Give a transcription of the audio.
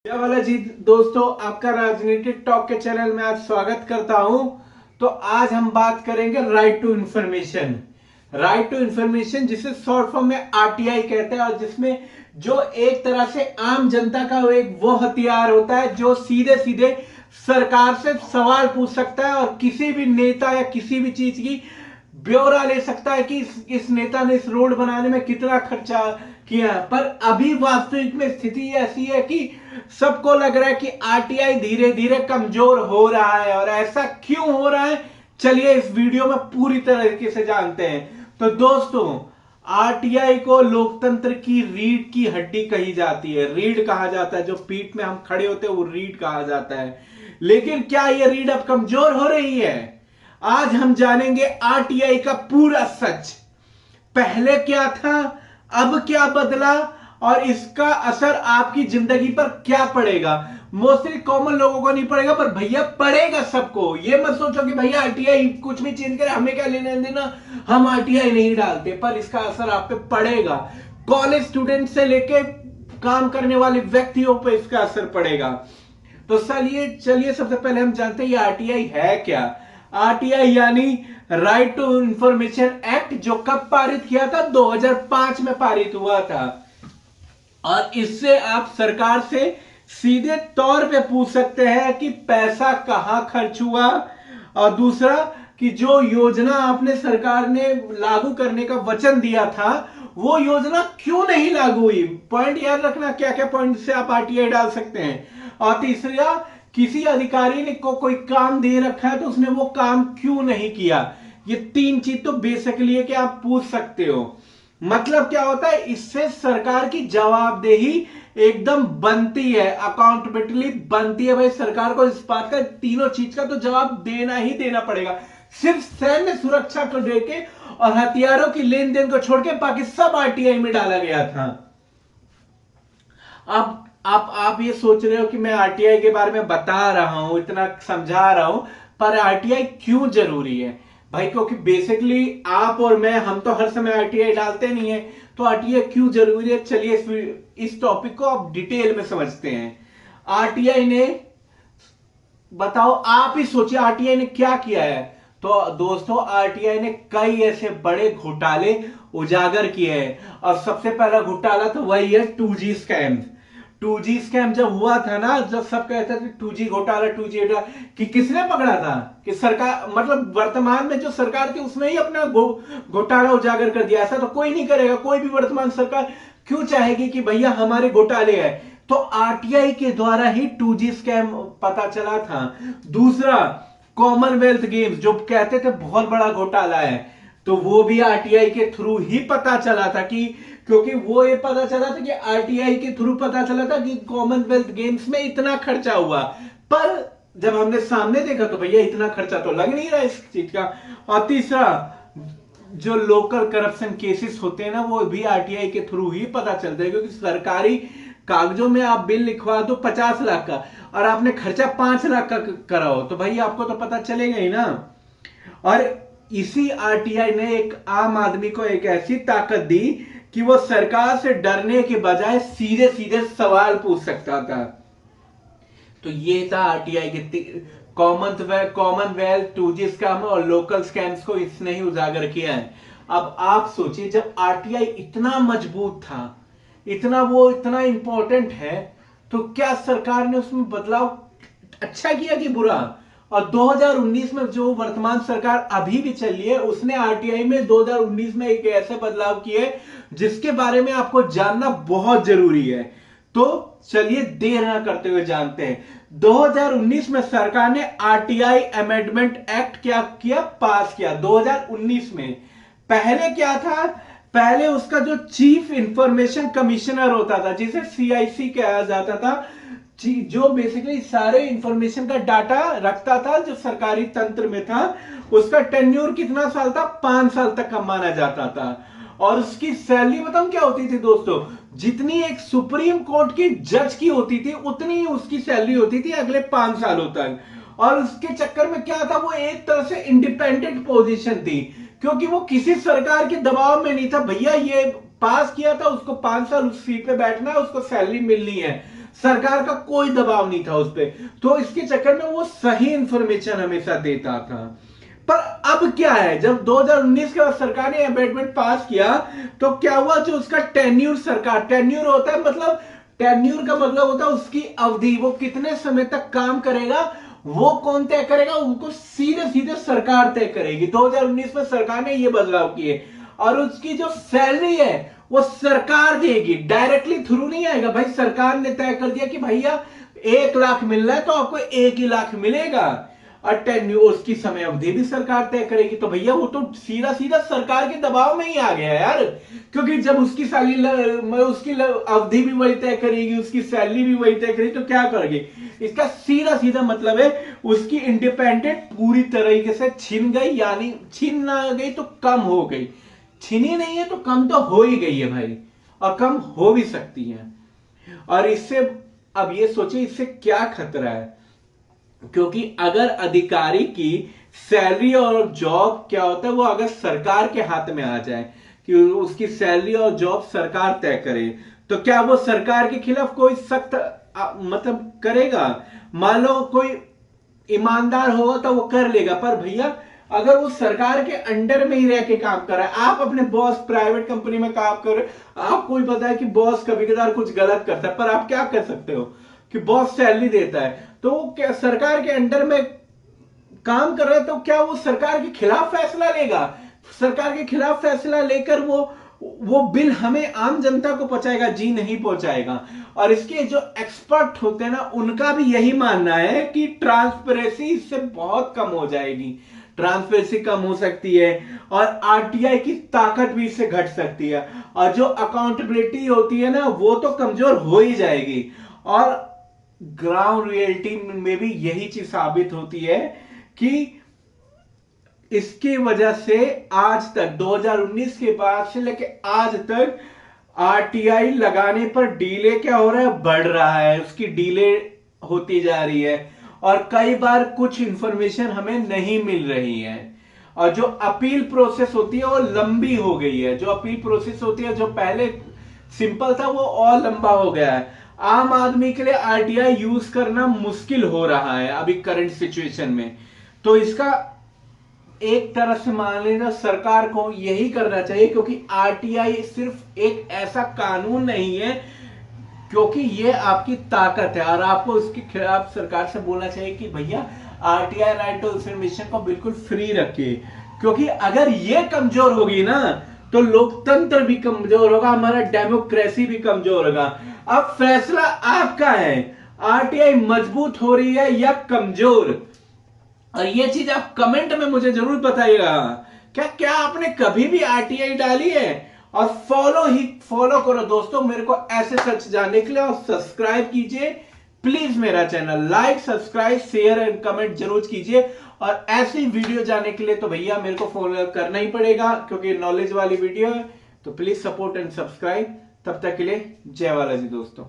क्या वाला जी। दोस्तों, आपका राजनीतिक टॉक के चैनल में आज स्वागत करता हूं। तो आज हम बात करेंगे right to information. Right to information जिसे शॉर्ट फॉर्म में आरटीआई कहते हैं, और जिसमें जो एक तरह से आम जनता का एक वो हथियार होता है जो सीधे सीधे सरकार से सवाल पूछ सकता है और किसी भी नेता या किसी भी चीज की ब्यौरा ले सकता है कि इस नेता ने इस रोड बनाने में कितना खर्चा किया है। पर अभी वास्तविक में स्थिति ऐसी है कि सबको लग रहा है कि आरटीआई धीरे धीरे कमजोर हो रहा है। और ऐसा क्यों हो रहा है, चलिए इस वीडियो में पूरी तरीके से जानते हैं। तो दोस्तों, आरटीआई को लोकतंत्र की रीढ़ की हड्डी कही जाती है। रीढ़ कहा जाता है, जो पीठ में हम खड़े होते हैं वो रीढ़ कहा जाता है। लेकिन क्या यह रीढ़ अब कमजोर हो रही है? आज हम जानेंगे आरटीआई का पूरा सच। पहले क्या था, अब क्या बदला, और इसका असर आपकी जिंदगी पर क्या पड़ेगा। मोस्टली कॉमन लोगों को नहीं पड़ेगा, पर भैया पड़ेगा सबको। ये मत सोचो कि भैया आरटीआई कुछ भी चेंज करे, हमें क्या लेना देना, हम आरटीआई नहीं डालते। पर इसका असर आप पे पड़ेगा। कॉलेज स्टूडेंट से लेके काम करने वाले व्यक्तियों पे इसका असर पड़ेगा। तो चलिए चलिए सबसे पहले हम जानते हैं ये आरटीआई है क्या। आरटीआई यानी राइट टू इंफॉर्मेशन एक्ट, जो कब पारित किया था? 2005 में पारित हुआ था। और इससे आप सरकार से सीधे तौर पे पूछ सकते हैं कि पैसा कहां खर्च हुआ, और दूसरा कि जो योजना आपने सरकार ने लागू करने का वचन दिया था वो योजना क्यों नहीं लागू हुई। पॉइंट याद रखना, क्या क्या पॉइंट से आप आरटीआई डाल सकते हैं। और तीसरा, किसी अधिकारी ने कोई काम दे रखा है तो उसने वो काम क्यों नहीं किया। ये तीन चीज तो बेसिकली है कि आप पूछ सकते हो। मतलब क्या होता है, इससे सरकार की जवाबदेही एकदम बनती है, अकाउंटेबिलिटी बनती है। भाई सरकार को इस बात का, तीनों चीज का तो जवाब देना ही देना पड़ेगा। सिर्फ सैन्य सुरक्षा को देके और हथियारों की लेन देन को छोड़ के बाकी सब आरटीआई में डाला गया था। अब आप ये सोच रहे हो कि मैं आरटीआई के बारे में बता रहा हूं, इतना समझा रहा हूं, पर आरटीआई क्यों जरूरी है भाई? क्योंकि बेसिकली आप और मैं, हम तो हर समय आरटीआई डालते नहीं है। तो आरटीआई क्यों जरूरी है, चलिए इस टॉपिक को आप डिटेल में समझते हैं। आरटीआई ने, बताओ आप ही सोचिए, आरटीआई ने क्या किया है। तो दोस्तों, आरटीआई ने कई ऐसे बड़े घोटाले उजागर किए हैं। और सबसे पहला घोटाला तो वही है 2G स्कैम। 2G स्कैम जब हुआ था ना, जब सब कहते थे 2G घोटाला, 2G घोटाला, कि किसने पकड़ा था? कि सरकार, मतलब वर्तमान में जो सरकार थी उसने ही अपना घोटाला उजागर कर दिया। ऐसा तो कोई नहीं करेगा। कोई भी वर्तमान सरकार क्यों चाहेगी कि भैया हमारे घोटाले है? तो आरटीआई के द्वारा ही 2G स्कैम पता चला था। दूसरा, कॉमनवेल्थ गेम्स, जो कहते थे बहुत बड़ा घोटाला है, तो वो भी आरटीआई के थ्रू ही पता चला था। कि क्योंकि वो ये पता चला था कि आरटीआई के थ्रू पता चला था कि कॉमनवेल्थ गेम्स में इतना खर्चा हुआ। पर जब हमने सामने देखा तो भैया इतना खर्चा तो लग नहीं रहा इस चीज का। और तीसरा, जो लोकल करप्शन केसेस होते हैं ना, वो भी आरटीआई के थ्रू ही पता चलते हैं। क्योंकि सरकारी कागजों में आप बिल लिखवा दो 50 लाख का, और आपने खर्चा 5 लाख का कराओ, तो भाई आपको तो पता चलेगा ही ना। और इसी आरटीआई ने एक आम आदमी को एक ऐसी ताकत दी कि वो सरकार से डरने के बजाय सीधे सीधे सवाल पूछ सकता था। तो ये था आरटीआई के कॉमनवेल्थ, 2G स्कैम और लोकल स्कैम्स को इसने ही उजागर किया है। अब आप सोचिए, जब आरटीआई इतना मजबूत था, इतना इंपॉर्टेंट है, तो क्या सरकार ने उसमें बदलाव अच्छा किया कि बुरा? और 2019 में जो वर्तमान सरकार अभी भी चल रही है, उसने आरटीआई में 2019 में एक ऐसे बदलाव किए जिसके बारे में आपको जानना बहुत जरूरी है। तो चलिए देर ना करते हुए जानते हैं। 2019 में सरकार ने आरटीआई अमेंडमेंट एक्ट क्या किया, पास किया 2019 में। पहले क्या था, पहले उसका जो चीफ इंफॉर्मेशन कमिश्नर होता था, जिसे सीआईसी कहा जाता था, जो बेसिकली सारे इंफॉर्मेशन का डाटा रखता था, जो सरकारी तंत्र में था, उसका टेन्योर कितना साल था? 5 साल तक का माना जाता था। और उसकी सैलरी बताऊं क्या होती थी दोस्तों? जितनी एक सुप्रीम कोर्ट की जज की होती थी उतनी ही उसकी सैलरी होती थी अगले 5 सालों तक। और उसके चक्कर में क्या था, वो एक तरह से इंडिपेंडेंट पोजीशन थी, क्योंकि वो किसी सरकार के दबाव में नहीं था। भैया ये पास किया था, उसको 5 साल उस सीट पे बैठना है, उसको सैलरी मिलनी है। सरकार का कोई दबाव नहीं था उस पर, तो इसके चक्कर में वो सही इंफॉर्मेशन हमेशा देता था। पर अब क्या है, जब 2019 के बाद सरकार ने अमेंडमेंट पास किया तो क्या हुआ, जो उसका टेन्यूर सरकार, टेन्यूर होता है मतलब, टेन्यूर का मतलब होता है उसकी अवधि, वो कितने समय तक काम करेगा वो कौन तय करेगा, उनको सीधे सीधे सरकार तय करेगी। 2019 में सरकार ने ये बदलाव किए, और उसकी जो सैलरी है वो सरकार देगी, डायरेक्टली थ्रू नहीं आएगा। भाई सरकार ने तय कर दिया कि भैया 1 लाख मिल रहा है तो आपको 1 ही लाख मिलेगा, और टेन्यूर उसकी समय अवधि भी सरकार तय करेगी। तो भैया वो तो सीधा सीधा सरकार के दबाव में ही आ गया यार, क्योंकि जब उसकी सैलरी, उसकी अवधि भी वही तय करेगी, उसकी सैलरी भी वही तय करेगी, तो क्या करेगी, इसका सीधा सीधा मतलब है उसकी इंडिपेंडेंट पूरी तरीके से छिन गई, यानी छिन ना गई तो कम हो गई, छिनी नहीं है तो कम तो हो ही गई है भाई, और कम हो भी सकती है। और इससे अब ये सोचिए इससे क्या खतरा है, क्योंकि अगर अधिकारी की सैलरी और जॉब क्या होता है, वो अगर सरकार के हाथ में आ जाए कि उसकी सैलरी और जॉब सरकार तय करे, तो क्या वो सरकार के खिलाफ कोई सख्त मतलब करेगा? मान लो कोई ईमानदार होगा तो वो कर लेगा, पर भैया अगर वो सरकार के अंडर में ही रह के काम कर रहा है, आप अपने बॉस प्राइवेट कंपनी में काम कर रहे हो, आपको भी पता है कि बॉस कभी कभार कुछ गलत करता है, पर आप क्या कर सकते हो कि बॉस सैलरी देता है, तो वो क्या सरकार के अंडर में काम कर रहा है, तो क्या वो सरकार के खिलाफ फैसला लेगा? सरकार के खिलाफ फैसला लेकर वो बिल हमें आम जनता को पहुंचाएगा? जी नहीं पहुंचाएगा। और इसके जो एक्सपर्ट होते हैं ना, उनका भी यही मानना है कि ट्रांसपेरेंसी इससे बहुत कम हो जाएगी, ट्रांसपेरेंसी कम हो सकती है, और आरटीआई की ताकत भी इससे घट सकती है, और जो अकाउंटेबिलिटी होती है ना वो तो कमजोर हो ही जाएगी। और ग्राउंड रियलिटी में भी यही चीज साबित होती है कि इसकी वजह से आज तक 2019 के बाद से लेके आज तक आरटीआई लगाने पर डीले क्या हो रहा है, बढ़ रहा है, उसकी डीले होती जा रही है, और कई बार कुछ इंफॉर्मेशन हमें नहीं मिल रही है, और जो अपील प्रोसेस होती है वो लंबी हो गई है, जो अपील प्रोसेस होती है जो पहले सिंपल था वो और लंबा हो गया है। आम आदमी के लिए आरटीआई यूज करना मुश्किल हो रहा है अभी करंट सिचुएशन में। तो इसका एक तरह से मान लेना सरकार को यही करना चाहिए, क्योंकि आरटीआई सिर्फ एक ऐसा कानून नहीं है, क्योंकि ये आपकी ताकत है, और आपको उसके खिलाफ सरकार से बोलना चाहिए कि भैया आरटीआई राइट टू इंफॉर्मेशन को बिल्कुल फ्री रखिए, क्योंकि अगर ये कमजोर होगी ना तो लोकतंत्र भी कमजोर होगा, हमारा डेमोक्रेसी भी कमजोर होगा। अब फैसला आपका है, आरटीआई मजबूत हो रही है या कमजोर, और ये चीज आप कमेंट में मुझे जरूर बताइएगा। क्या आपने कभी भी आरटीआई डाली है? और फॉलो करो दोस्तों मेरे को ऐसे सच जानने के लिए, और सब्सक्राइब कीजिए प्लीज मेरा channel, like subscribe share and comment जरूर कीजिए। और ऐसी वीडियो जानने के लिए तो भैया मेरे को फॉलो करना ही पड़ेगा, क्योंकि नॉलेज वाली वीडियो है, तो प्लीज सपोर्ट एंड सब्सक्राइब। तब तक के लिए जय बालाजी दोस्तों।